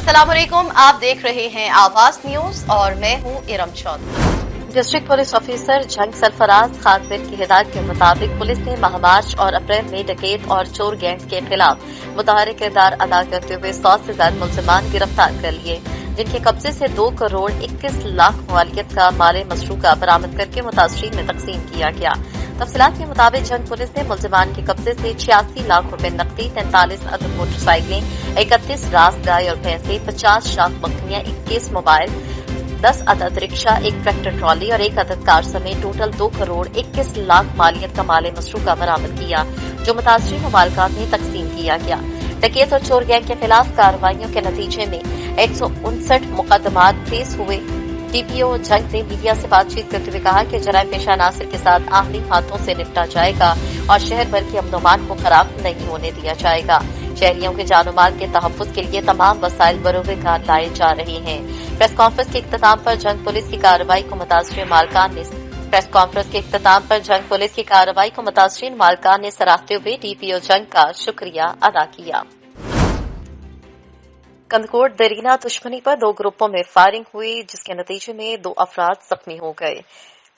अस्सलाम वालेकुम, आप देख रहे हैं आवाज न्यूज और मैं हूं Iram Chaudhry. District police officer Jhang Sarfaraz खातिर की हिदायत के मुताबिक पुलिस ने माह मार्च और अप्रैल में डकैत और चोर गैंग के खिलाफ मुतहरिक किरदार अदा करते हुए 100 से ज्यादा मुलजमान गिरफ्तार कर लिए, जिनके कब्जे से 2 करोड़ 21 लाख मालियत का माल मसरूका बरामद करके मुतासरीन में तकसीम किया गया। तफसीलात के मुताबिक जंग पुलिस ने मुलजमान के कब्जे से 86 लाख रुपए नकदी, 43 अदद मोटरसाइकिलें, 31 रास गाय और भैंसे, 50 लाख बकरियां, 21 मोबाइल, 10 अदद रिक्शा, 1 ट्रैक्टर ट्रॉली और 1 अदद कार समेत टोटल 2 करोड़ 21 लाख मालियत का माल मसरूका बरामद किया, जो मुतासरीन मुमालकात में तकसीम किया गया। डकैत और चोर गैंग के खिलाफ कार्रवाइयों के नतीजे में 159 मुकदमात फेस हुए। डीपीओ जंग ने मीडिया से बातचीत करते हुए कहा कि जराइम पेशा नासिर के साथ आखिरी हाथों से निपटा जाएगा और शहर भर के अमन को खराब नहीं होने दिया जाएगा। शहरियों के जानो माल के तहफ्फुज के लिए तमाम वसाइल बरोए कार लाए जा रहे हैं। प्रेस कॉन्फ्रेंस के इख्तिताम पर जंग पुलिस की कार्रवाई को मुतासरीन मालकान ने सराहते हुए डीपीओ जंग का शुक्रिया अदा किया। कंदकोट दरीना दुश्मनी पर 2 ग्रुपों में फायरिंग हुई, जिसके नतीजे में 2 अफराद जख्मी हो गए।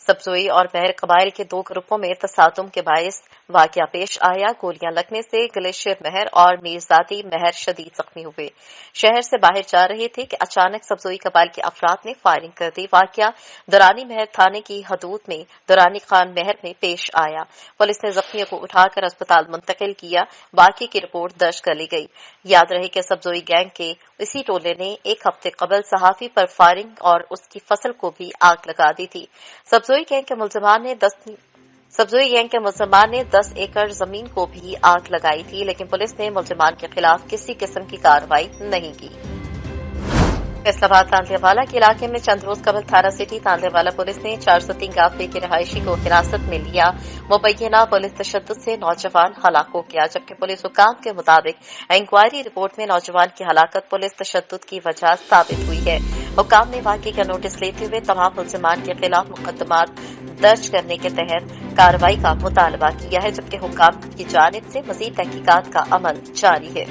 सबजोई और महर कबाइल के 2 ग्रुपों में तसादुम के बायस वाकया पेश आया। गोलियां लगने से ग्लेशियर महर और मीरजादी महर शदीद जख्मी हुए। शहर से बाहर जा रहे थे कि अचानक सबजोई कबाइल के अफराद ने फायरिंग कर दी। वाकया दुरानी महर थाने की हदूद में दुरानी खान महर में पेश आया। पुलिस ने जख्मियों को उठाकर अस्पताल मुंतकिल किया। वाकये की रिपोर्ट दर्ज कर ली गई। याद रहे कि सबजोई गैंग के इसी टोले ने 1 हफ्ते कबल सहाफी पर फायरिंग और उसकी फसल को भी आग लगा दी थी। सबजोई गैंग के मुलजमान ने 10 एकड़ जमीन को भी आग लगाई थी, लेकिन पुलिस ने मुलजमान के खिलाफ किसी किस्म की कार्रवाई नहीं की। फैसलाबाद तांदलेवाला के इलाके में चंद रोज कबल थाना सिटी तांदलेवाला पुलिस ने 403 गाफे के रहायशी को हिरासत में लिया। मुबैना पुलिस तशद्दुद से नौजवान हलाक हो गया, जबकि पुलिस हुकाम के मुताबिक इंक्वायरी रिपोर्ट में नौजवान की हलाकत पुलिस तशद्दुद की वजह साबित हुई है। हुकाम ने वाकये का नोटिस लेते हुए तमाम मुलजमान के खिलाफ मुकदमात दर्ज करने के तहत कार्रवाई का मुतालबा किया है, जबकि हुकाम की जानिब से मजीद तहकीकात का अमल जारी है।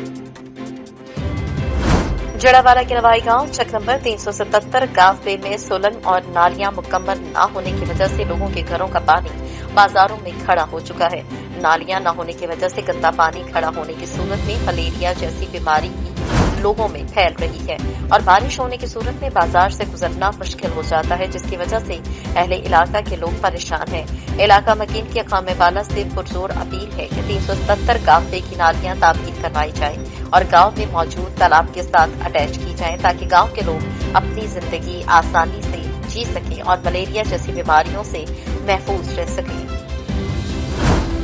जड़ावाला के रवाई गांव चक नंबर 377 गांव में सोलन और नालियां मुकम्मल न होने की वजह से लोगों के घरों का पानी बाजारों में खड़ा हो चुका है। नालियां न होने की वजह से गंदा पानी खड़ा होने की सूरत में मलेरिया जैसी बीमारी लोगों में फैल रही है और बारिश होने की सूरत में बाजार से गुजरना मुश्किल हो जाता है, जिसकी वजह से अहले इलाका के लोग परेशान हैं। इलाका मकीन की अक़ाम वाला से पुरजोर अपील है कि 377 गांव की नालियां तामीर करवाई जाए और गांव में मौजूद तालाब के साथ अटैच की जाए, ताकि गांव के लोग अपनी जिंदगी आसानी से जी सकें और मलेरिया जैसी बीमारियों से महफूज रह सकें।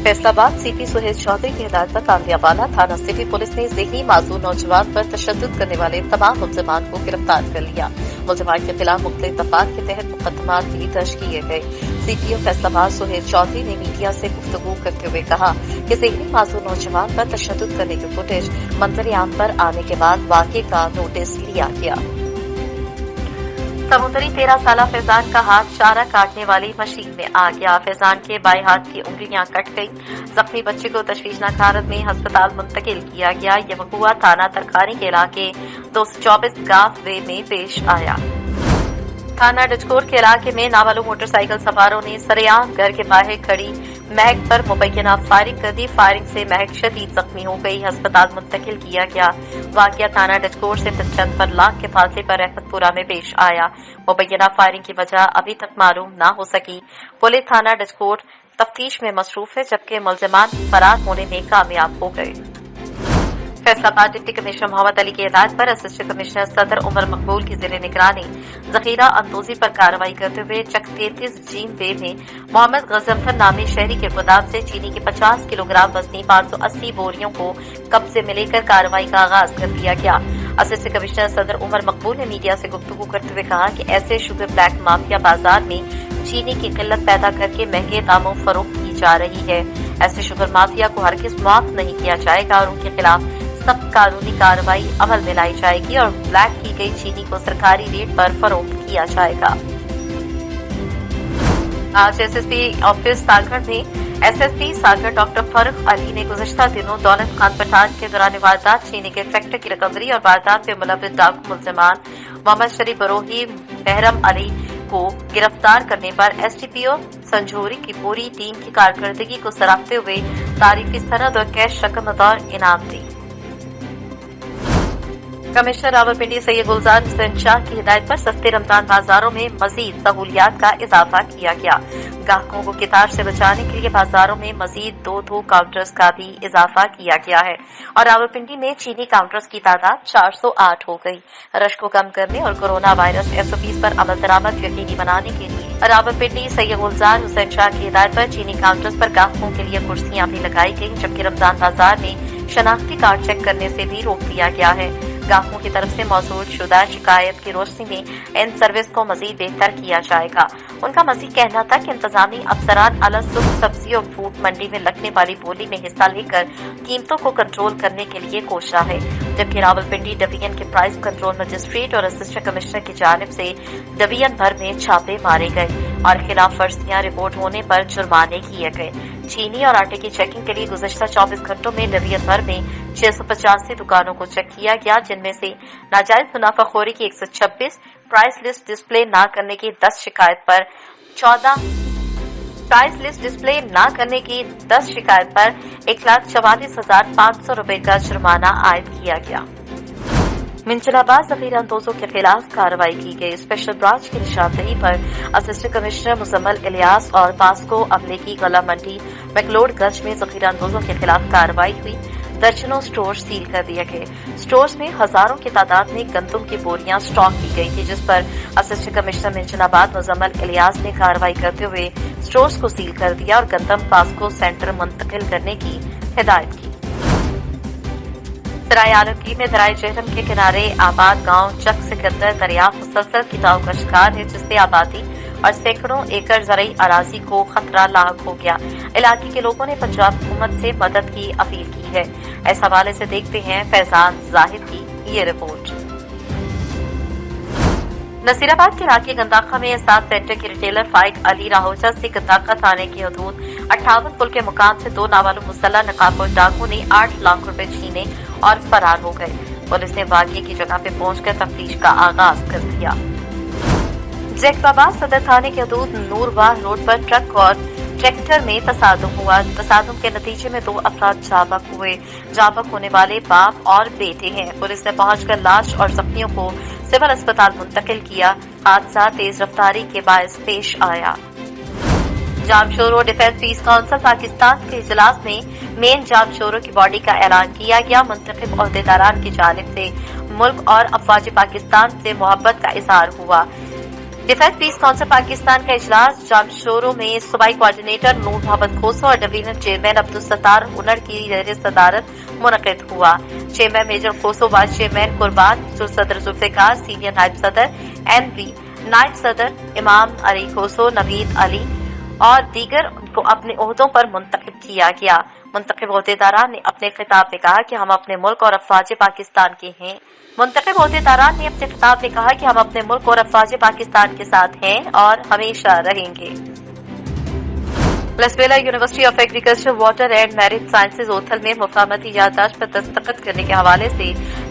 फैसलाबाद सीपी सुहेल चौधरी की हिदायत पर तांदलेवाला थाना सिटी पुलिस ने ज़हनी माजूर नौजवान पर तशद्दुद करने वाले तमाम मुलजमान को गिरफ्तार कर लिया। मुलजमान के खिलाफ मुख्तलिफ दफात के तहत मुकदमात भी दर्ज किए गए। सीपीओ फैसलाबाद सुहेल चौधरी ने मीडिया से गुफ्तगू करते हुए कहा कि ज़हनी माजूर नौजवान पर तशद्दुद करने की फुटेज मंजर आम पर आने के बाद वाकये का नोटिस लिया गया। समुद्री 13 साला फैजान का हाथ चारा काटने वाली मशीन में आ गया। फैजान के बाएं हाथ की उंगलियां कट गई। जख्मी बच्चे को तशवीशनाक हालत में अस्पताल मुंतकिल किया गया। यह वक़ुआ थाना तरखानी के इलाके 224 गांव में पेश आया। थाना डचकोर के इलाके में नामालूम मोटरसाइकिल सवारों ने सरेआम घर के बाहर खड़ी महक पर मुबैना फायरिंग कर दी। फायरिंग से महक शदीद जख्मी हो गई, अस्पताल मुंतकिल किया गया। वाकया थाना डचकोर से चंद पर लाख के फासले पर रहमतपुरा में पेश आया। मुबैना फायरिंग की वजह अभी तक मालूम न हो सकी। पुलिस थाना डचकोर तफ्तीश में मसरूफ है, जबकि मुलजमान फरार होने में कामयाब हो गए। फैसलाबाद डिप्टी कमिश्नर मोहम्मद अली की हिदायत पर असिस्टेंट कमिश्नर सदर उमर मकबूल की ज़ेरे निगरानी जखीरा अंदोजी पर कार्रवाई करते हुए चक 33 जीम बे में मोहम्मद गजम्फर नामी शहरी के गोदाम से चीनी के 50 किलोग्राम वजनी 580 बोरियों को कब्जे में लेकर कार्रवाई का आगाज कर दिया गया। असिस्टेंट कमिश्नर सदर उमर मकबूल ने मीडिया से गुफ्तगू करते हुए कहा कि ऐसे शुगर ब्लैक माफिया बाजार में चीनी की किल्लत पैदा करके महंगे दामों फरोख्त की जा रही है। ऐसे शुगर माफिया को हरगिज़ माफ नहीं किया जाएगा और उनके खिलाफ सख्त कानूनी कार्रवाई अमल में लाई जाएगी और ब्लैक की गई चीनी को सरकारी रेट पर फरोख्त किया जाएगा। आज एसएसपी ऑफिस सागर में एसएसपी सागर डॉक्टर फरूख अली ने गुज़श्ता दिनों दौलत खान पठान के दौरान वारदात चीनी के फैक्ट्री की रिकवरी और वारदात में मुलव्विस डाकू मुल्जिमान मोहम्मद शरीफ बरोही महरम अली को गिरफ्तार करने पर एसडीपीओ संजौरी की पूरी टीम की कारकर्दगी को सराहते हुए तारीफी सनद और कैश रकम बतौर इनाम दी। कमिश्नर रावलपिंडी सैयद गुलजार हुसैन शाह की हिदायत पर सस्ते रमजान बाजारों में मजीद सहूलियात का इजाफा किया गया। ग्राहकों को कितार से बचाने के लिए बाजारों में मजीद दो काउंटर्स का भी इजाफा किया गया है और रावलपिंडी में चीनी काउंटर्स की तादाद 408 हो गई। रश को कम करने और कोरोना वायरस SOPs पर अमल दरामद यकीनी बनाने के लिए रावलपिंडी सैयद गुलजार हुसैन शाह की हिदायत पर चीनी काउंटर्स पर ग्राहकों के लिए कुर्सियां भी लगाई गई, जबकि रमजान बाजार में शनाख्ती कार्ड चेक करने से भी रोक दिया गया है। ग्राहकों की तरफ से मौसूल शुदा शिकायत की रोशनी में इन सर्विस को मजीद बेहतर किया जाएगा। उनका मजीद कहना था कि इंतजामी अफसरान अलग सब्जी और फ्रूट मंडी में लगने वाली बोली में हिस्सा लेकर कीमतों को कंट्रोल करने के लिए कोशा है, जबकि रावलपिंडी डिवीजन के प्राइस कंट्रोल मजिस्ट्रेट और असिस्टेंट कमिश्नर की जानिब से डिवीजन भर में छापे मारे गए और खिलाफ वर्जियां रिपोर्ट होने पर जुर्माने किए गए। चीनी और आटे की चेकिंग के लिए गुज़श्ता 24 घंटों में डिवीजन भर में 685 दुकानों को चेक किया गया, जिनमें से नाजायज मुनाफाखोरी की 126, प्राइस लिस्ट डिस्प्ले न करने की 10 शिकायत पर 14, प्राइस लिस्ट डिस्प्ले न करने की 10 शिकायत पर 1,44,500 रुपए का जुर्माना आयद किया गया। मिंचलाबाद जखीरा अंदोजों के खिलाफ कार्रवाई की गई। स्पेशल ब्रांच की निशानदही पर असिस्टेंट कमिश्नर मुजम्मल इलियास और पास्को अमले की गला मंडी मैकलोडगंज में जखीरा अंदोजों के खिलाफ कार्रवाई हुई। दर्जनों स्टोर सील कर दिए गए। स्टोर्स में हजारों की तादाद में गंदम की बोरियां स्टॉक की गई थी, जिस पर असिस्टेंट कमिश्नर मिंचलाबाद मुजम्मल इलियास ने कार्रवाई करते हुए स्टोर्स को सील कर दिया और गंदम पास्को सेंटर मुंतकिल करने की हिदायत की। सराय आलमगीर में दरियाए जहलम के किनारे आबाद गांव चक सिकंदर दरिया मुसलसल गिराव का शिकार है, जिससे आबादी और सैकड़ों एकड़ ज़राई अराजी को खतरा लाक हो गया। इलाके के लोगों ने पंजाब हुकूमत से मदद की अपील की है। इस हवाले से देखते हैं फैजान जाहिद की ये रिपोर्ट। नसीराबाद के इलाके गंदाखा में 7 सेंटर के रिटेलर फाइक अली राहोजा से गंदाखा थाने की हदूद 58 पुल के मुकाम से 2 नामालूम मुसल्लह नकाबपोश डाकू ने 8 लाख रुपए छीने और फरार हो गए। पुलिस ने वाक़ये की जगह पे पहुंचकर तफ्तीश का आगाज कर दिया। जैकबाबाद सदर थाने के हदूद नूरवाह रोड पर ट्रक और ट्रैक्टर में तसादुम हुआ। तसादुम के नतीजे में 2 अफराद जाबक हुए। जाबक होने वाले बाप और बेटे हैं। पुलिस ने पहुंचकर लाश और जख्मियों को सिविल अस्पताल मुंतकिल किया। हादसा तेज रफ्तारी के बायस पेश आया। Jamshoro defence piece council Pakistan के इजलास में मेन जामशोरो की बॉडी का ऐलान किया गया। मुंतखब ओहदेदारान की जानिब से मुल्क और अफवाज पाकिस्तान से मोहब्बत का इजहार हुआ। डिफेंस पीस काउंसिल पाकिस्तान का इजलास जामशोरो में सूबाई कोऑर्डिनेटर नूर मोहम्मद खोसो और डिवीजनल चेयरमैन अब्दुल सत्तार हुनर की ज़ेर सदारत मुनक़िद हुआ। Chairman major Khoso, vice chairman Qurban, सदर जुल्फ़िकार, सीनियर नायब सदर NV, नायब सदर इमाम अली खोसो, नवीद अली और दीगर को अपने ओहदों पर मुंतखब किया गया। मुंतखब ओहदेदारान ने अपने खिताब में कहा कि हम अपने मुल्क और अफवाज पाकिस्तान के हैं। मुंतखब ओहदेदारान ने अपने खिताब में कहा कि हम अपने मुल्क और अफवाज पाकिस्तान के साथ हैं और हमेशा रहेंगे। Lasbela university of agriculture, water and marine sciences Uthal में मुफाहमती याददाश्त पर दस्तखत करने के हवाले से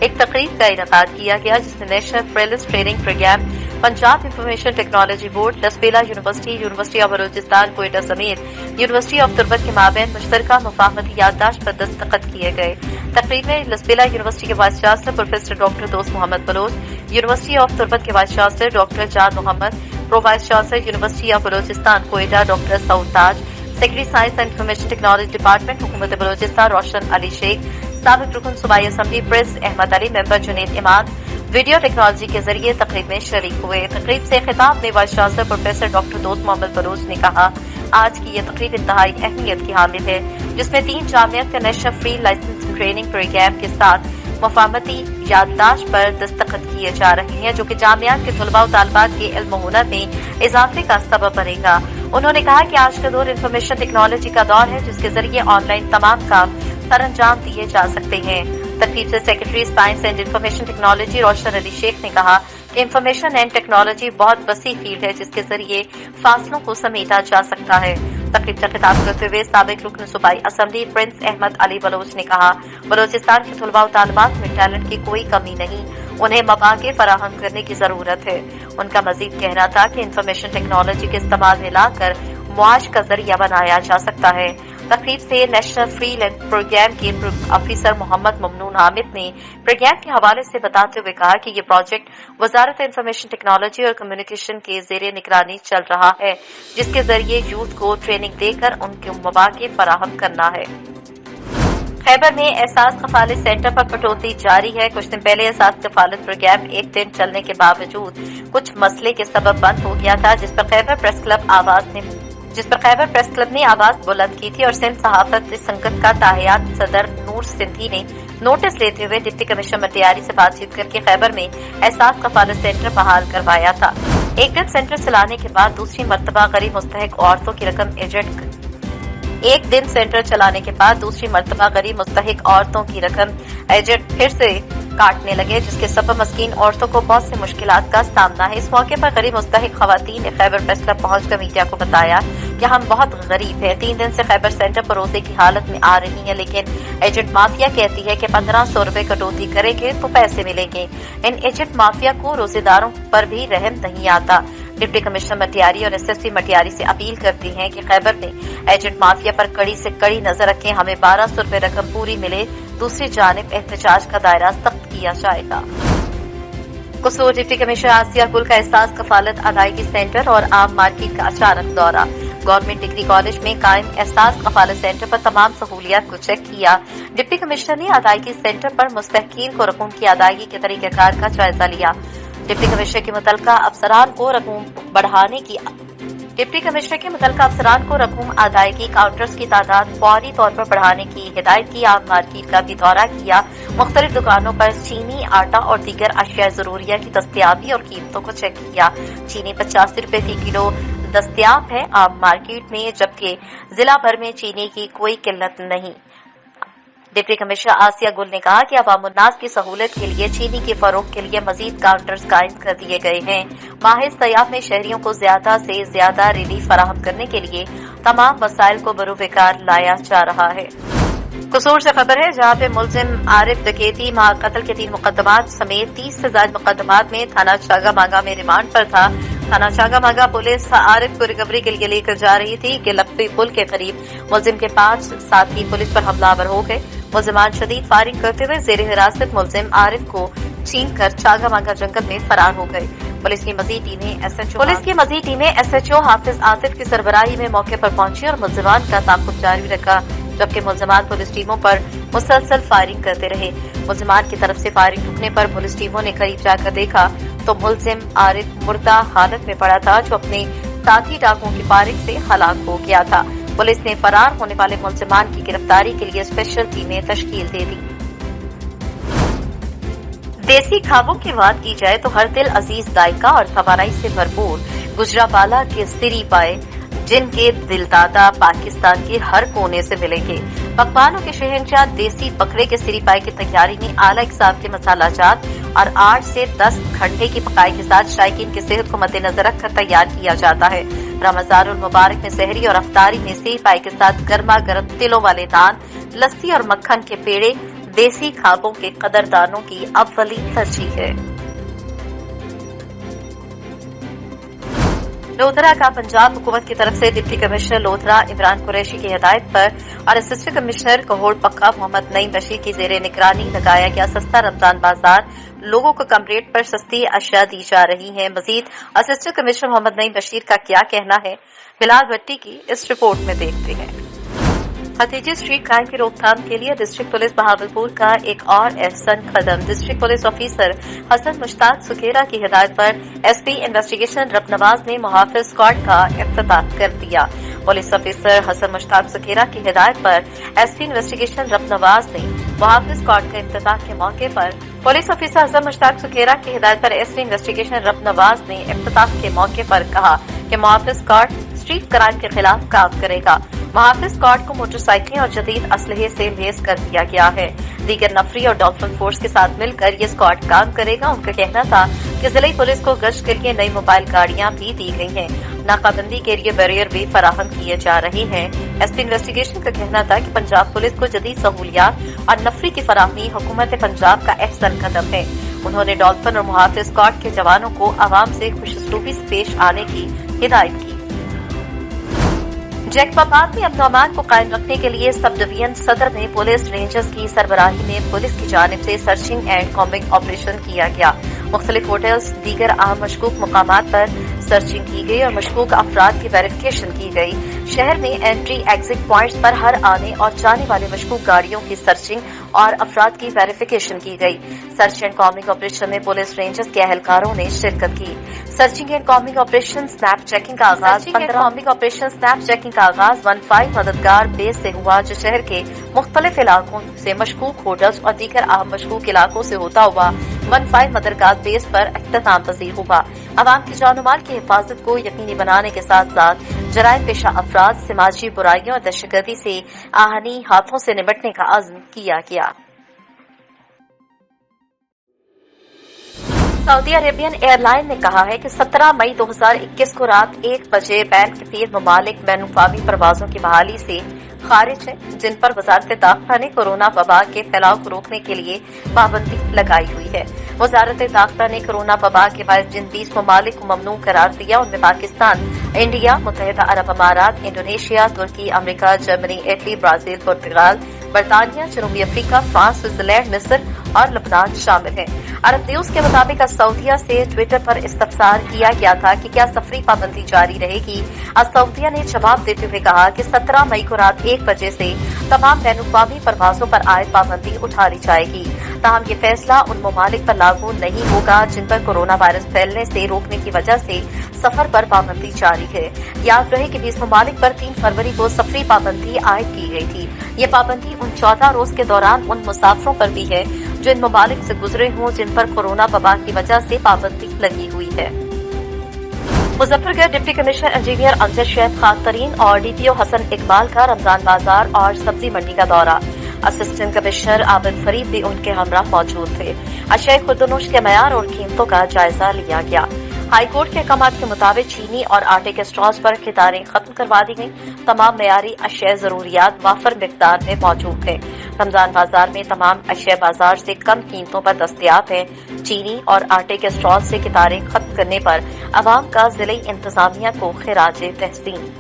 एक तकरीब का इनेकाद किया गया, जिसमें national freelance training programme, Punjab information technology board, Lasbela university, university of Balochistan Quetta समेत यूनिवर्सिटी ऑफ तुर्बत के माबैन मुश्तरका मुफाहमती याददाश्त पर दस्तखत किए गए। तकरीब में लसबेला यूनिवर्सिटी के vice chancellor professor doctor Dost Mohammad Baloch, university of Turbat के vice chancellor doctor Jan Mohammad, pro vice chancellor university of Balochistan Quetta doctor Saud Taj, secretary science and information technology department हुकूमत बलोचिस्तान रोशन अली शेख, साबिक रुकन सूबाई असम्बली प्रेस Ahmed Ali, member Junaid Imad video technology के जरिए तकरीब में शरीक हुए। तकरीब से खिताब में vice chancellor professor doctor Dost Mohammad Bloch ने कहा, आज की यह तकरीब इंतहाई अहमियत की हामिल है, जिसमें 3 जामियात का national free licensing training programme के साथ मुफाहमती याददाश्त पर दस्तखत किए जा रहे हैं, जो कि जामियात के तलबा और तालिबात के इल्म हुनर में इजाफे का सबब बनेगा। उन्होंने कहा कि आज का दौर इंफॉर्मेशन टेक्नोलॉजी का दौर है, जिसके जरिए ऑनलाइन तमाम काम सरअंजाम दिए जा सकते हैं। तकरीब से secretary science and information technology Roshan Ali Shaikh ने कहा इंफॉर्मेशन एंड टेक्नोलॉजी बहुत वसी फील्ड है जिसके जरिए फासलों को समेटा जा सकता है। तकरीब से खिताब करते हुए साबिक रुकन सूबाई असम्बली प्रिंस अहमद अली बलोच ने कहा, बलोचिस्तान के तलबा और तालिबात में टैलेंट की कोई कमी नहीं, उन्हें मौके फराहम करने की जरूरत है। उनका मजीद कहना था कि इंफॉर्मेशन टेक्नोलॉजी के इस्तेमाल में लाकर मुआश का जरिया बनाया जा सकता है। तकरीब से नेशनल फ्री लैंड प्रोग्राम के ऑफिसर मोहम्मद ममनून हामिद ने प्रोग्राम के हवाले से बताते हुए कहा कि ये प्रोजेक्ट वजारत इंफॉर्मेशन टेक्नोलॉजी और कम्युनिकेशन के जेर निगरानी चल रहा है, जिसके जरिए यूथ को ट्रेनिंग देकर उनके मौके फराहम करना है। खैबर में एहसास कफालत सेंटर पर कटौती जारी है। कुछ दिन पहले एहसास कफालत प्रोग्राम एक दिन चलने के बावजूद कुछ मसले के सबब बंद हो गया था, जिस पर खैबर प्रेस क्लब ने आवाज बुलंद की थी और सिंध सहाफत संगत का ताहियात सदर नूर सिंधी ने नोटिस लेते हुए डिप्टी कमिश्नर मटियारी से बातचीत करके खैबर में एहसास कफालत सेंटर बहाल करवाया था। एक दिन सेंटर चलाने के बाद दूसरी मर्तबा गरीब मुस्तहिक औरतों की रकम एजेंट फिर से काटने लगे, जिसके सबब मस्कीन औरतों को बहुत सी मुश्किलात का सामना है। इस मौके पर गरीब मुस्तहिक खवातीन ने खैबर प्रेस क्लब पहुंचकर मीडिया को बताया कि हम बहुत गरीब हैं, 3 दिन से खैबर सेंटर पर रोजे की हालत में आ रही हैं, लेकिन एजेंट माफिया कहती है कि 1500 रुपए कटौती करेंगे तो पैसे मिलेंगे। इन एजेंट माफिया को रोजेदारों पर भी रहम नहीं आता। डिप्टी कमिश्नर मटियारी और एसएसपी मटियारी से अपील करती हैं कि खैबर में एजेंट माफिया पर कड़ी से कड़ी नजर रखें, हमें 1200 रुपए रकम पूरी मिले। दूसरी जानिब एहतजाज का दायरा सख्त किया जाएगा। कसूर डिप्टी कमिश्नर आसिया गुल का एहसास कफालत अदायगी सेंटर और आम मार्केट का अचानक दौरा। गवर्नमेंट डिग्री कॉलेज में कायम एहसास कफालत सेंटर पर तमाम सहूलियात को चेक किया। डिप्टी कमिश्नर ने अदायगी सेंटर पर मुस्तहकीन को रकूम की अदायगी के तरीकेकार का जायजा लिया। डिप्टी कमिश्नर के मुतलका अफसरान को रकूम अदायगी काउंटर्स की तादाद फौरी तौर पर बढ़ाने की हिदायत की। आम मार्केट का भी दौरा किया। मुख्तलिफ दुकानों पर चीनी, आटा और दीगर अशिया जरूरिया की दस्तयाबी और कीमतों को चेक किया। चीनी 85 रुपए फी किलो दस्तयाब है आम मार्केट में, जबकि जिला भर में चीनी की कोई किल्लत नहीं। डिप्टी कमिश्नर आसिया गुल ने कहा कि अवामुन्नास की सहूलत के लिए चीनी के फरोग के लिए मजीद काउंटर्स कायम कर दिए गए हैं। माह सयाब में शहरियों को ज्यादा से ज्यादा रिलीफ फराहम करने के लिए तमाम वसाइल को बरूबकार लाया जा रहा है। कसूर से खबर है, जहां पे मुलजिम आरिफ डकैती, कत्ल के 3 मुकदमात समेत 30 से ज्यादा मुकदमात में थाना चागामागा में रिमांड पर था। थाना चागामागा पुलिस आरिफ को रिकवरी के लिए लेकर जा रही थी कि लप्पी पुल के करीब मुलजिम के 5 साथी पुलिस पर हमलावर हो गए। मुलजिमान शदीद फायरिंग करते हुए जेर हिरासत मुलजिम आरिफ को छीनकर चागामागा जंगल में फरार हो गए। पुलिस की मजीद टीमें एसएचओ हाफिज आसिफ की सरबराही में मौके पर पहुंची और मुलजिमान का ताक़ुब जारी रखा, जबकि मुलजिमान पुलिस टीमों पर मुसलसल फायरिंग करते रहे। मुलजिमान की तरफ से फायरिंग रुकने पर पुलिस टीमों ने करीब जाकर देखा तो मुलजिम आरिफ मुर्दा हालत में पड़ा था, जो अपने साथी डाकुओं की फायरिंग से हलाक हो गया था। पुलिस ने फरार होने वाले मुलजिमान की गिरफ्तारी के लिए स्पेशल टीमें तश्कील दे दी। देसी खाबों की बात की जाए तो हर दिल अजीज दायका और तवानाई से भरपूर गुजरावाला के सिरी पाए, जिनके दिलदादा पाकिस्तान के हर कोने से मिलेंगे। पकवानों के शहंशाह देसी बकरे के सिरी पाए की तैयारी में आला इकसाम के मसाला जात और 8 से 10 घंटे की पकाई के साथ शायकीन की सेहत को मद्देनजर रखकर तैयार किया जाता है। रमजानुल मुबारक में सहरी और अफ्तारी में सिरी पाए के साथ गर्मा गर्म तिलों वाले नान, लस्सी और मक्खन के पेड़े देसी खाबों के कदरदानों की अव्वली तरजीह है। लोधरा का पंजाब हुकूमत की तरफ से डिप्टी कमिश्नर लोधरा इमरान कुरैशी की हिदायत पर और असिस्टेंट कमिश्नर कहोड़ पक्का मोहम्मद नईम बशीर की जेर निगरानी लगाया गया सस्ता रमजान बाजार। लोगों को कम रेट पर सस्ती अशिया दी जा रही है। मजीद असिस्टेंट कमिश्नर मोहम्मद नईम बशीर का क्या कहना है, बिलाल भट्टी की इस रिपोर्ट में देखते हैं। हथीजी स्ट्रीट क्राइम की रोकथाम के लिए डिस्ट्रिक्ट पुलिस बहावलपुर का एक और अहसन कदम। District police officer Hasan Mushtaq Sukhera की हिदायत पर एसपी इन्वेस्टिगेशन रबनवाज ने मुहाफिज स्क्वाड का इफ्तिताह कर दिया। पुलिस ऑफिसर हसन मुश्ताक सुखेरा की हिदायत पर एसपी इन्वेस्टिगेशन रबनवाज ने मुहाफिज स्क्वाड के इफ्तिताह के मौके पर कहा कि मुहाफिज स्क्वाड स्ट्रीट क्राइम के खिलाफ काम करेगा। मुहाफिज स्क्वाड को मोटरसाइकिलें और जदीद असलहे से लैस कर दिया गया है। दीगर नफरी और डॉल्फिन फोर्स के साथ मिलकर ये स्क्वाड काम करेगा। उनका कहना था कि जिले पुलिस को गश्त के लिए नई मोबाइल गाड़ियां भी दी गई हैं। नाकाबंदी के लिए बैरियर भी फराहम किए जा रहे हैं। एसपी इन्वेस्टिगेशन का कहना था कि पंजाब पुलिस को जदीद सहूलियात और नफरी की फराहमी हुकूमत पंजाब का अहसन कदम है। उन्होंने डॉल्फिन और मुहाफिज स्क्वाड के जवानों को आवाम से खुशउस्लूबी से पेश आने की हिदायत की। जैकबाबाद में अमन और अमान को कायम रखने के लिए सब डिवीजन सदर में पुलिस रेंजर्स की सरबराही में पुलिस की जानिब से सर्चिंग एंड कॉम्बिंग ऑपरेशन किया गया। मुख्तलिफ होटल्स, दीगर अहम मशकूक मकामात पर सर्चिंग की गई और मशकूक अफराद की वेरिफिकेशन की गई। शहर में एंट्री एग्जिट पॉइंट्स पर हर आने और जाने वाले मशकूक गाड़ियों की सर्चिंग और अफराद की वेरिफिकेशन की गई। सर्च एंड कॉम्बिंग ऑपरेशन में पुलिस रेंजर्स के एहलकारों ने शिरकत की। Searching and combing operation snap checking का आगाज 15 मददगार बेस से हुआ, जो शहर के मुख्तलिफ इलाकों से मशकूक होटल्स और दीगर अहम मशकूक इलाकों से होता हुआ 15 मददगार बेस पर इख्तिताम पजीर हुआ। अवाम की जान और माल की हिफाजत को यकीनी बनाने के साथ साथ जराइम पेशा अफराद, समाजी बुराइयों और दहशतगर्दी से आहनी हाथों से निपटने का अज़्म किया गया। सऊदी अरेबियन एयरलाइन ने कहा है कि 17 मई 2021 को रात 1 बजे बैन के 3 ममालिक बैनुल-अक़वामी परवाजों की बहाली से खारिज है, जिन पर वजारत दाखिला ने कोरोना वबा के फैलाव को रोकने के लिए पाबंदी लगाई हुई है। वजारत दाखिला ने कोरोना वबा के बाद जिन 20 ममालिक को ममनू करार दिया, उनमें पाकिस्तान, इंडिया, मुत्तहिदा अरब अमारात, इंडोनेशिया, तुर्की, अमेरिका, जर्मनी, इटली, ब्राजील, पुर्तगाल, बरतानिया, जनूबी अफ्रीका, फ्रांस, स्विट्जरलैंड, मिस्र और लबनान शामिल हैं। अरब न्यूज के मुताबिक सऊदिया से ट्विटर पर इस्तफसार किया गया था कि क्या सफरी पाबंदी जारी रहेगी। सऊदिया ने जवाब देते हुए कहा कि 17 मई को रात 1 बजे से तमाम बैनुल-अक़वामी परवाजों पर आयद पाबंदी उठा ली जाएगी। ताहम ये फैसला उन ममालिक पर लागू नहीं होगा जिन पर कोरोना वायरस फैलने से रोकने की वजह से सफर पर पाबंदी जारी है। याद रहे कि 20 ममालिक पर 3 फरवरी को सफरी पाबंदी आयद की गई थी। ये पाबंदी उन 14 रोज के दौरान उन मुसाफिरों पर भी है जो इन ममालिक से गुजरे हों जिन पर कोरोना वबा की वजह से पाबंदी लगी हुई है। Muzaffargarh deputy commissioner engineer Amjad Shaikh खातरीन और डीपीओ हसन इकबाल का रमजान बाजार और सब्जी मंडी का दौरा। असिस्टेंट कमिश्नर आबिद फरीद भी उनके हमराह मौजूद थे। अशिया खुर्दनोश के मयार और कीमतों का जायजा लिया गया। हाईकोर्ट के अहकामात के मुताबिक चीनी और आटे के स्टॉल्स पर खरीदारें खत्म करवा दी गई। तमाम मयारी अशिया जरूरियात वाफर मिकदार में मौजूद थे। रमजान बाजार में तमाम अशिया बाजार से कम कीमतों पर दस्तयाब है। चीनी और आटे के स्टॉल से खरीदारें खत्म करने पर अवाम का जिले इंतजामिया को खिराजे तहसीन।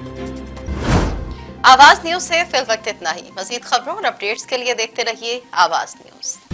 आवाज न्यूज से फिल वक्त इतना ही। मजीद खबरों और अपडेट्स के लिए देखते रहिए आवाज न्यूज।